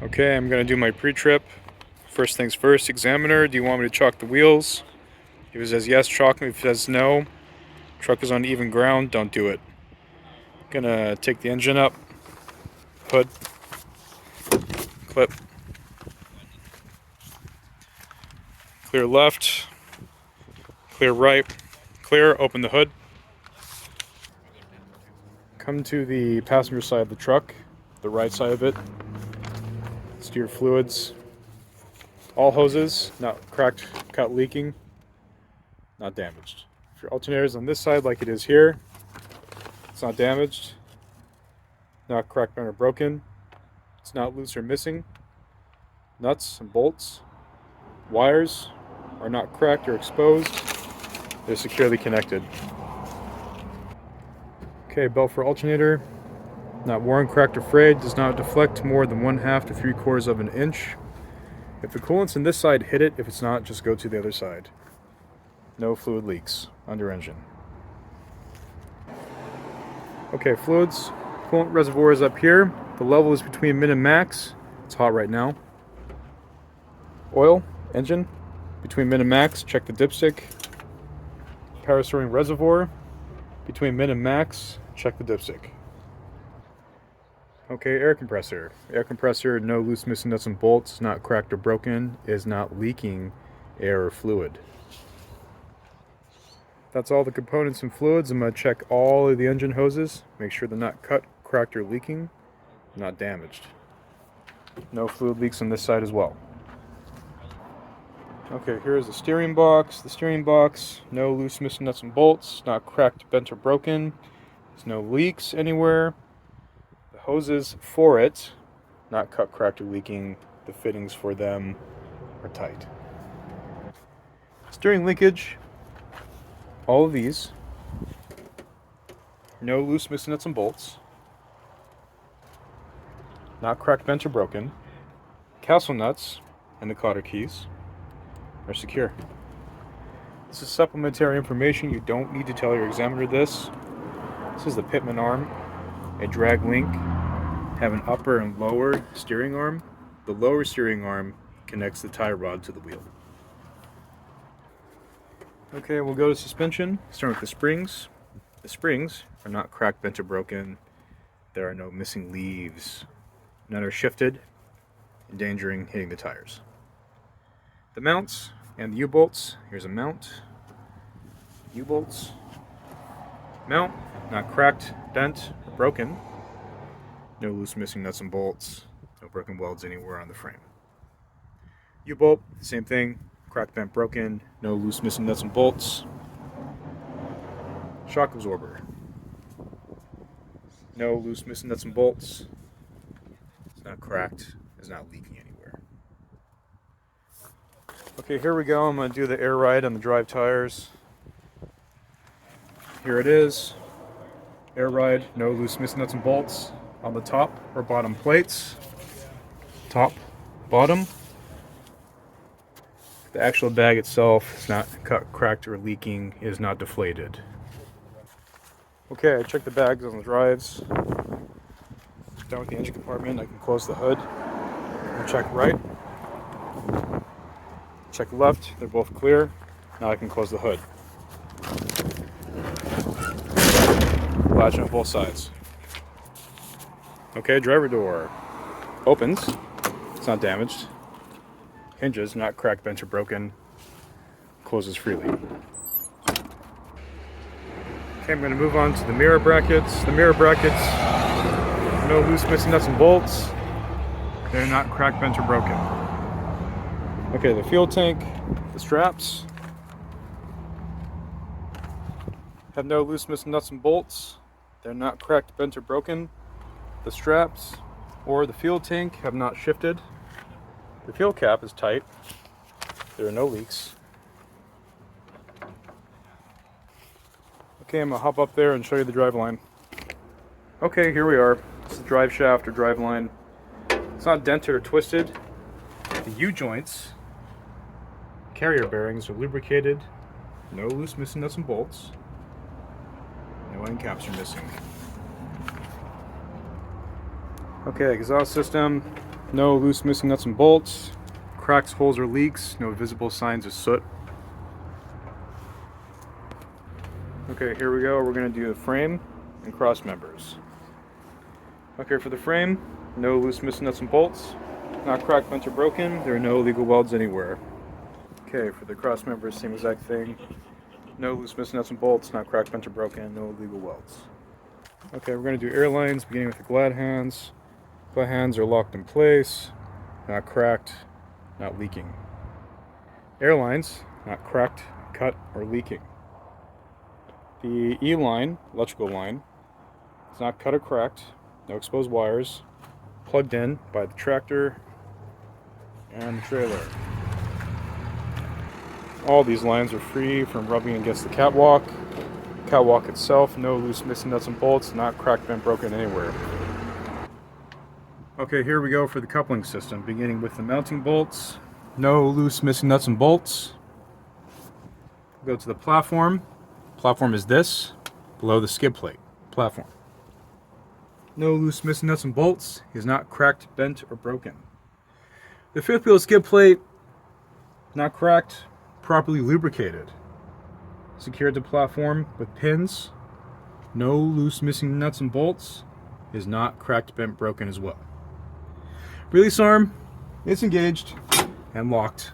Okay, I'm going to do my pre-trip. First things first, examiner, do you want me to chalk the wheels? If it says yes, chalk me. If it says no, truck is on even ground, don't do it. Gonna take the engine up, hood, clip, clear left, clear right, clear, open the hood. Come to the passenger side of the truck, the right side of it. Steer fluids. All hoses, not cracked, cut, leaking, not damaged. If your alternator is on this side like it is here, it's not damaged, not cracked, bent, or broken. It's not loose or missing. Nuts and bolts, wires are not cracked or exposed. They're securely connected. Okay, belt for alternator, not worn, cracked, or frayed, does not deflect more than 1/2 to 3/4 of an inch. If the coolant's in this side, hit it. If it's not, just go to the other side. No fluid leaks under engine. Okay, fluids. Coolant reservoir is up here. The level is between min and max. It's hot right now. Oil, engine, between min and max. Check the dipstick. Power steering reservoir, between min and max. Check the dipstick. Okay, air compressor. Air compressor, no loose, missing nuts and bolts, not cracked or broken, is not leaking air or fluid. That's all the components and fluids. I'm going to check all of the engine hoses. Make sure they're not cut, cracked, or leaking. Not damaged. No fluid leaks on this side as well. Okay, here's the steering box. The steering box, no loose, missing nuts and bolts, not cracked, bent, or broken. There's no leaks anywhere. The hoses for it, not cut, cracked, or leaking. The fittings for them are tight. Steering linkage, all of these, no loose, missing nuts and bolts, not cracked, bent, or broken. Castle nuts and the cotter keys are secure. This is supplementary information. You don't need to tell your examiner this. This is the pitman arm, a drag link. Have an upper and lower steering arm. The lower steering arm connects the tie rod to the wheel. Okay, we'll go to suspension. Start with the springs. The springs are not cracked, bent, or broken. There are no missing leaves. None are shifted, endangering hitting the tires. The mounts and the U-bolts. Here's a mount. U-bolts. Mount, not cracked, bent, or broken. No loose, missing nuts and bolts. No broken welds anywhere on the frame. U-bolt, same thing. Cracked, bent, broken. No loose, missing nuts and bolts. Shock absorber. No loose, missing nuts and bolts. It's not cracked. It's not leaking anywhere. Okay, here we go. I'm going to do the air ride on the drive tires. Here it is. Air ride, no loose, missing nuts and bolts on the top or bottom plates. Top, bottom. The actual bag itself is not cut, cracked, or leaking, is not deflated. Okay, I checked the bags on the drives. Down with the engine compartment, I can close the hood. I'll check right. Check left, they're both clear. Now I can close the hood. Latch on both sides. Okay, driver door opens. It's not damaged. Hinges, not cracked, bent, or broken. Closes freely. Okay, I'm going to move on to the mirror brackets. The mirror brackets, no loose, missing nuts and bolts. They're not cracked, bent, or broken. Okay, the fuel tank, the straps have no loose, missing nuts and bolts. They're not cracked, bent, or broken. The straps or the fuel tank have not shifted. The fuel cap is tight. There are no leaks. Okay, I'm gonna hop up there and show you the drive line. Okay, here we are. This is the drive shaft or drive line. It's not dented or twisted. The U-joints, carrier bearings are lubricated. No loose, missing nuts and bolts. No end caps are missing. Okay, exhaust system, No loose missing nuts and bolts. Cracks, holes, or leaks. No visible signs of soot. Okay, here we go. We're going to do the frame and cross members. Okay, for the frame, no loose missing nuts and bolts. Not cracked, bent, or broken. There are no illegal welds anywhere. Okay, for the cross members, same exact thing. No loose missing nuts and bolts. Not cracked, bent, or broken. No illegal welds. Okay, we're going to do airlines, beginning with the glad hands. Glad hands are locked in place. Not cracked, not leaking. Airlines, not cracked, cut, or leaking. The E line, electrical line, is not cut or cracked, no exposed wires, plugged in by the tractor and the trailer. All these lines are free from rubbing against the catwalk. Catwalk itself, no loose missing nuts and bolts, not cracked, bent, broken anywhere. Okay, here we go for the coupling system, beginning with the mounting bolts. No loose missing nuts and bolts. Go to the platform. Platform is this, below the skid plate. Platform. No loose missing nuts and bolts. Is not cracked, bent, or broken. The fifth wheel skid plate, not cracked, properly lubricated. Secured to platform with pins. No loose missing nuts and bolts. Is not cracked, bent, broken as well. Release arm, it's engaged and locked.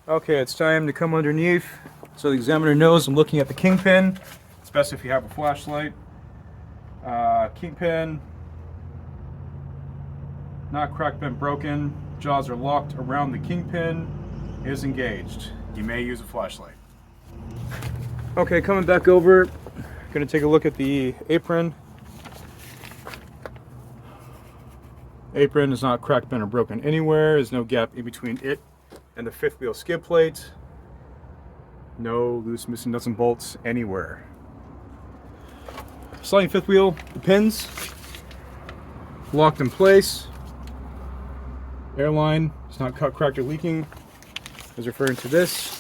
Okay, it's time to come underneath so the examiner knows I'm looking at the kingpin. It's best if you have a flashlight. Kingpin, not cracked, bent, broken. Jaws are locked around the kingpin. Is engaged. You may use a flashlight. Okay, coming back over, gonna take a look at the apron. Apron is not cracked, bent, or broken anywhere. There's no gap in between it and the fifth wheel skid plate. No loose missing nuts and bolts anywhere. Sliding fifth wheel, the pins locked in place. Airline is not cut, cracked, or leaking. Is referring to this.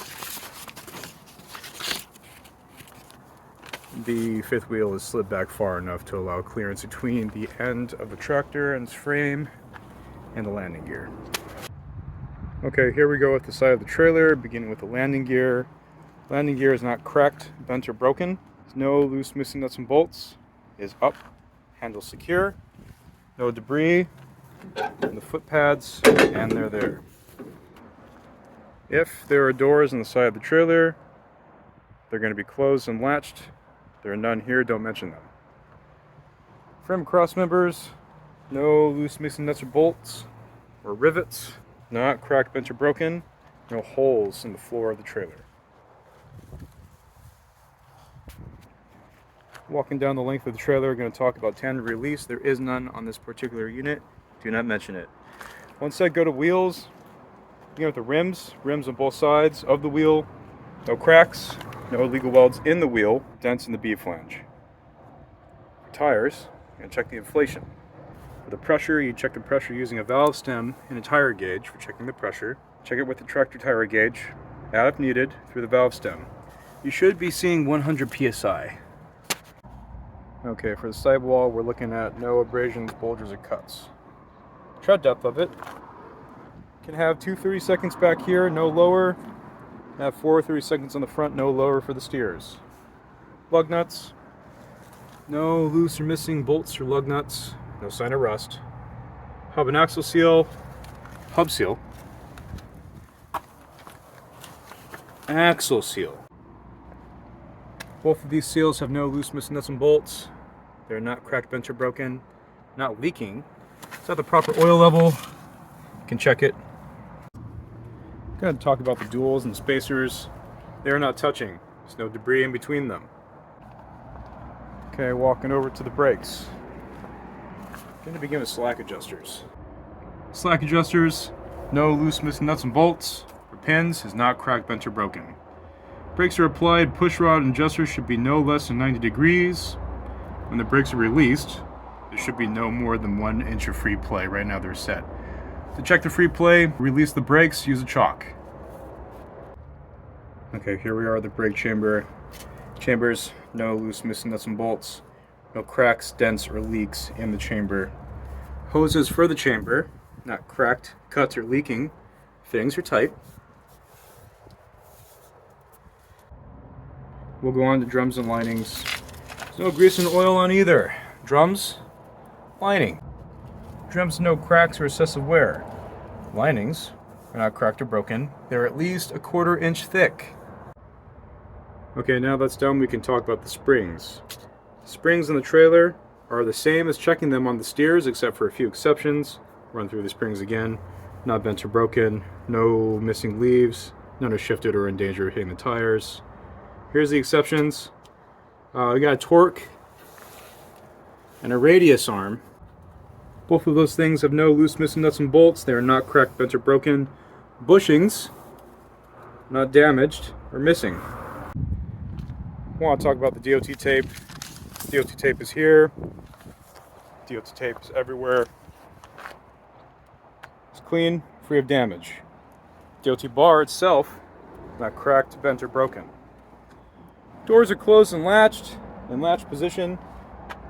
The fifth wheel is slid back far enough to allow clearance between the end of the tractor and its frame and the landing gear. Okay, here we go with the side of the trailer, beginning with the landing gear. Landing gear is not cracked, bent, or broken. There's no loose missing nuts and bolts. It is up, handle secure. No debris on the foot pads, and they're there. If there are doors on the side of the trailer, they're going to be closed and latched. There are none here, don't mention them. Frame cross members, no loose missing nuts or bolts or rivets, not cracked, bent, or broken, no holes in the floor of the trailer. Walking down the length of the trailer, we're going to talk about tandem release. There is none on this particular unit. Do not mention it. Once I go to wheels, beginning with the rims on both sides of the wheel, no cracks, no illegal welds in the wheel, dents in the B flange. For tires, you're going to check the inflation. For the pressure, you check the pressure using a valve stem and a tire gauge for checking the pressure. Check it with the tractor tire gauge, add if needed, through the valve stem. You should be seeing 100 psi. Okay, for the sidewall, we're looking at no abrasions, bulges, or cuts. Tread depth of it. Can have 2 30 seconds back here, no lower. Have 4 30 seconds on the front, no lower for the steers. Lug nuts. No loose or missing bolts or lug nuts. No sign of rust. Hub and axle seal. Hub seal. Axle seal. Both of these seals have no loose missing nuts and bolts. They're not cracked, bent, or broken. Not leaking. It's at the proper oil level. You can check it. Going to talk about the duals and spacers. They are not touching. There's no debris in between them. Okay, walking over to the brakes. Going to begin with slack adjusters. Slack adjusters, no loose missing nuts and bolts or pins, is not cracked, bent, or broken. Brakes are applied, push rod and adjuster should be no less than 90 degrees. When the brakes are released, there should be no more than 1 inch of free play. Right now they're set. To check the free play, release the brakes, use a chalk. Okay, here we are, the brake chamber. Chambers, no loose missing nuts and bolts. No cracks, dents, or leaks in the chamber. hoses for the chamber, not cracked, cut, or leaking. Fittings are tight. We'll go on to drums and linings. There's no grease and oil on either. Drums, lining. Drums, no cracks or excessive wear. Linings are not cracked or broken. They're at least 1/4 inch thick. Okay, now that's done, we can talk about the springs. Springs in the trailer are the same as checking them on the steers, except for a few exceptions. Run through the springs again. Not bent or broken. No missing leaves. None are shifted or in danger of hitting the tires. Here's the exceptions. We got a torque and a radius arm. Both of those things have no loose missing nuts and bolts. They are not cracked, bent, or broken. Bushings, not damaged or missing. I want to talk about the DOT tape. DOT tape is here. DOT tape is everywhere. It's clean, free of damage. DOT bar itself, not cracked, bent, or broken. Doors are closed and latched, in latch position.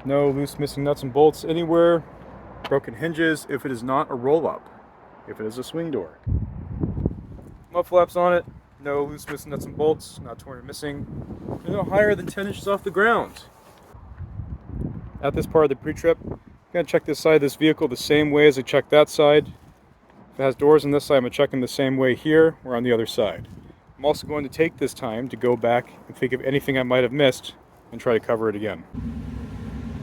No loose missing nuts and bolts anywhere. Broken hinges if it is not a roll-up. If it is a swing door. Mud flaps on it. No loose missing nuts and bolts. Not torn or missing. They're no higher than 10 inches off the ground. At this part of the pre-trip, I'm going to check this side of this vehicle the same way as I checked that side. If it has doors on this side, I'm going to check them the same way here or on the other side. I'm also going to take this time to go back and think of anything I might have missed and try to cover it again.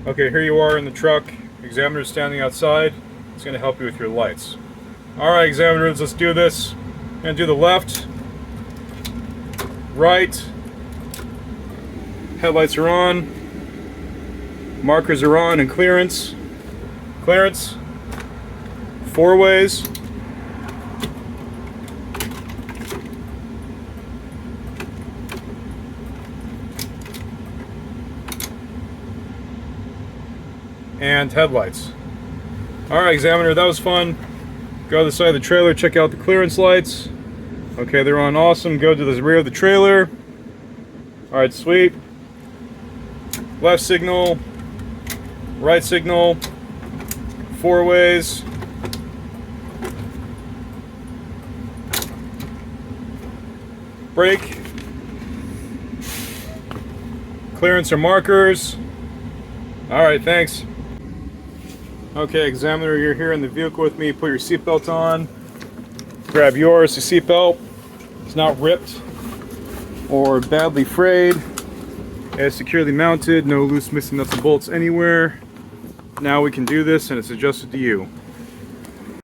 Okay, here you are in the truck. Examiner is standing outside. It's going to help you with your lights. Alright, examiners, let's do this. I'm going to do the left, right. Headlights are on. Markers are on and clearance. Clearance. 4 ways. And headlights. Alright, examiner, that was fun. Go to the side of the trailer, check out the clearance lights. Okay, they're on, awesome. Go to the rear of the trailer. Alright, sweet. Left signal, right signal, 4 ways. Brake. Clearance or markers. Alright, thanks. Okay, examiner, you're here in the vehicle with me. Put your seatbelt on. Grab yours. The seatbelt is not ripped or badly frayed. It's securely mounted. No loose missing nuts and bolts anywhere. Now we can do this and it's adjusted to you.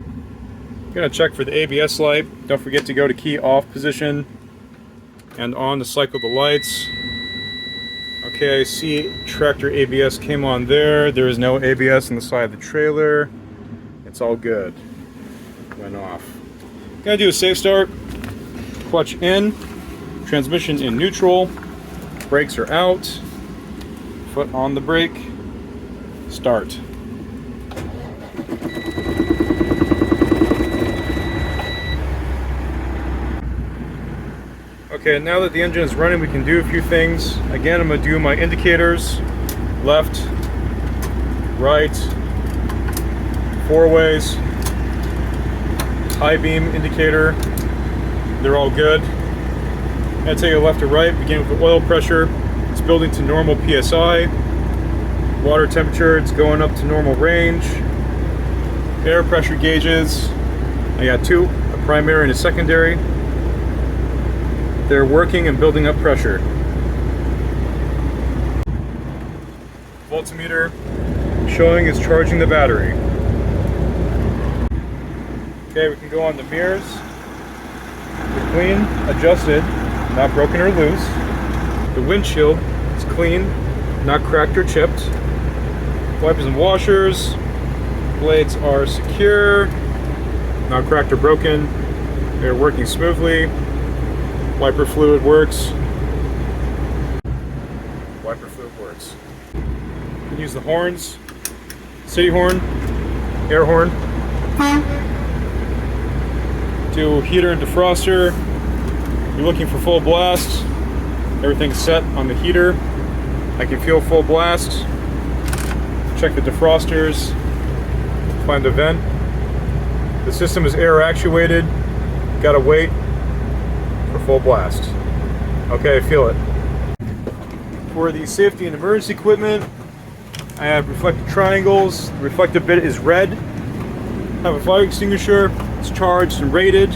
I'm gonna check for the ABS light. Don't forget to go to key off position and on to cycle the lights. Okay, I see tractor ABS came on there. There is no ABS on the side of the trailer. It's all good. Went off. Gonna do a safe start. Clutch in. Transmission in neutral. Brakes are out. Foot on the brake. Start. Okay, now that the engine is running, we can do a few things. Again, I'm going to do my indicators. Left, right, 4 ways, high beam indicator. They're all good. I'm going to take a left to right, beginning with the oil pressure. It's building to normal PSI. Water temperature, it's going up to normal range. Air pressure gauges. I got 2, a primary and a secondary. They're working and building up pressure. Voltmeter showing it's charging the battery. Okay, we can go on the mirrors. They're clean, adjusted, not broken or loose. The windshield is clean, not cracked or chipped. Wipers and washers. Blades are secure, not cracked or broken. They're working smoothly. Wiper fluid works. Wiper fluid works. You can use the horns. City horn, air horn. Do heater and defroster. You're looking for full blast. Everything's set on the heater. I can feel full blast. Check the defrosters. Find the vent. The system is air actuated. Gotta wait for full blast. Okay, feel it. For the safety and emergency equipment, I have reflective triangles. The reflective bit is red. I have a fire extinguisher. It's charged and rated,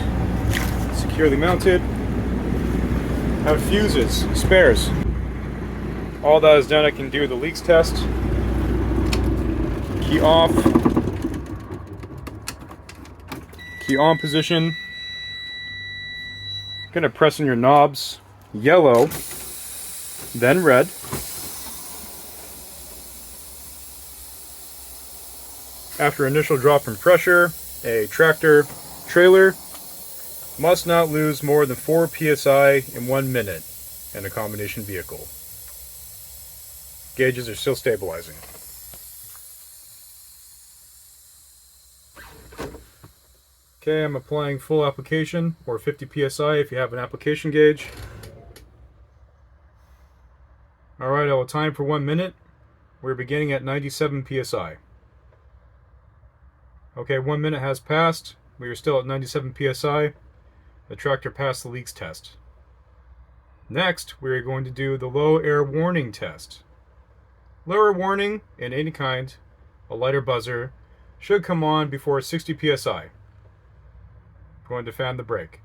securely mounted. I have fuses, spares. All that is done, I can do the leaks test. Key off. Key on position. Gonna press on your knobs. Yellow, then red. After initial drop in pressure, a tractor trailer must not lose more than 4 psi in 1 minute in a combination vehicle. Gauges are still stabilizing. Okay, I'm applying full application, or 50 psi if you have an application gauge. Alright, I will time for 1 minute. We're beginning at 97 psi. Okay, 1 minute has passed. We are still at 97 psi. The tractor passed the leaks test. Next, we are going to do the low air warning test. Low air warning, in any kind, a lighter buzzer, should come on before 60 psi. I'm going to fan the brake.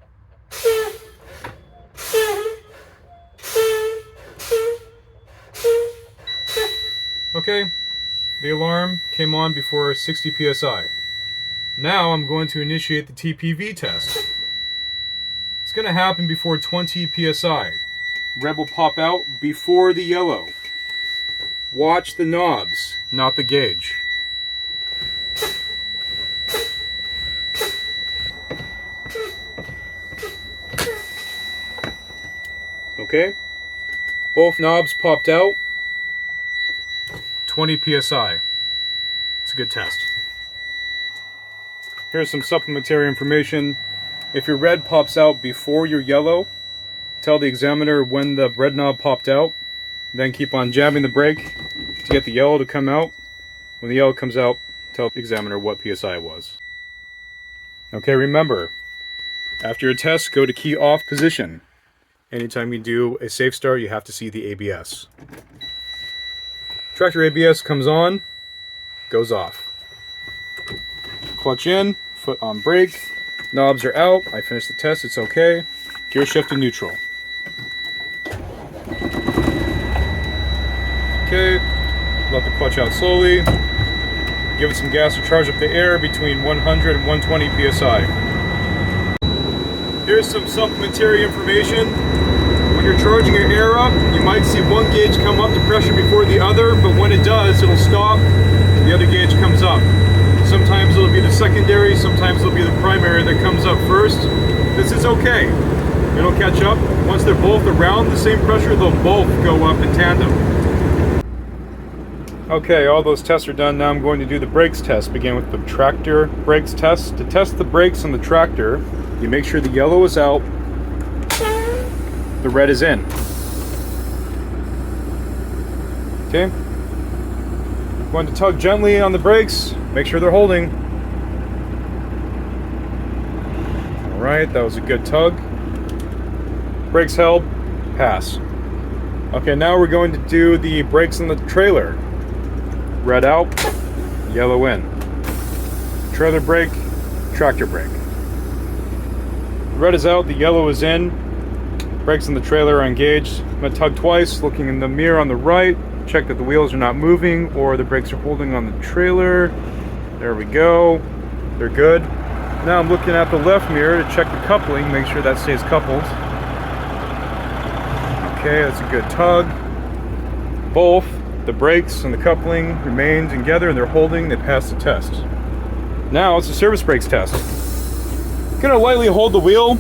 Okay, the alarm came on before 60 psi. Now I'm going to initiate the TPV test. It's going to happen before 20 psi. Red will pop out before the yellow. Watch the knobs, not the gauge. Okay, both knobs popped out. 20 psi. It's a good test. Here's some supplementary information. If your red pops out before your yellow, tell the examiner when the red knob popped out. Then keep on jabbing the brake to get the yellow to come out. When the yellow comes out, tell the examiner what PSI it was. Okay, remember, after your test, go to key off position. Anytime you do a safe start, you have to see the ABS. Tractor ABS comes on, goes off. Clutch in, foot on brake, knobs are out. I finished the test, it's okay. Gear shift to neutral. Okay, let the clutch out slowly. Give it some gas to charge up the air between 100 and 120 psi. Here's some supplementary information. When you're charging your air up, you might see one gauge come up to pressure before the other, but when it does, it'll stop, the other gauge comes up. Sometimes it'll be the secondary, sometimes it'll be the primary that comes up first. This is okay. It'll catch up. Once they're both around the same pressure, they'll both go up in tandem. Okay, all those tests are done. Now I'm going to do the brakes test. Begin with the tractor brakes test. To test the brakes on the tractor, you make sure the yellow is out, the red is in. Okay. I'm going to tug gently on the brakes. Make sure they're holding. Alright, that was a good tug. Brakes held. Pass. Okay, now we're going to do the brakes on the trailer. Red out, yellow in. Trailer brake, tractor brake. Red is out, the yellow is in. Brakes on the trailer are engaged. I'm going to tug twice, looking in the mirror on the right. Check that the wheels are not moving or the brakes are holding on the trailer. There we go. They're good. Now I'm looking at the left mirror to check the coupling, make sure that stays coupled. Okay, that's a good tug. Both the brakes and the coupling remain together and they're holding, they pass the test. Now it's a service brakes test. Gonna lightly hold the wheel,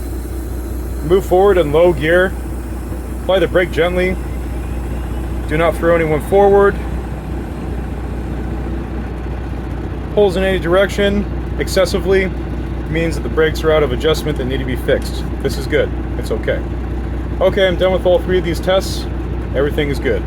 move forward in low gear, apply the brake gently, do not throw anyone forward, pulls in any direction excessively means that the brakes are out of adjustment that need to be fixed. This is good, it's okay. Okay, I'm done with all three of these tests, everything is good.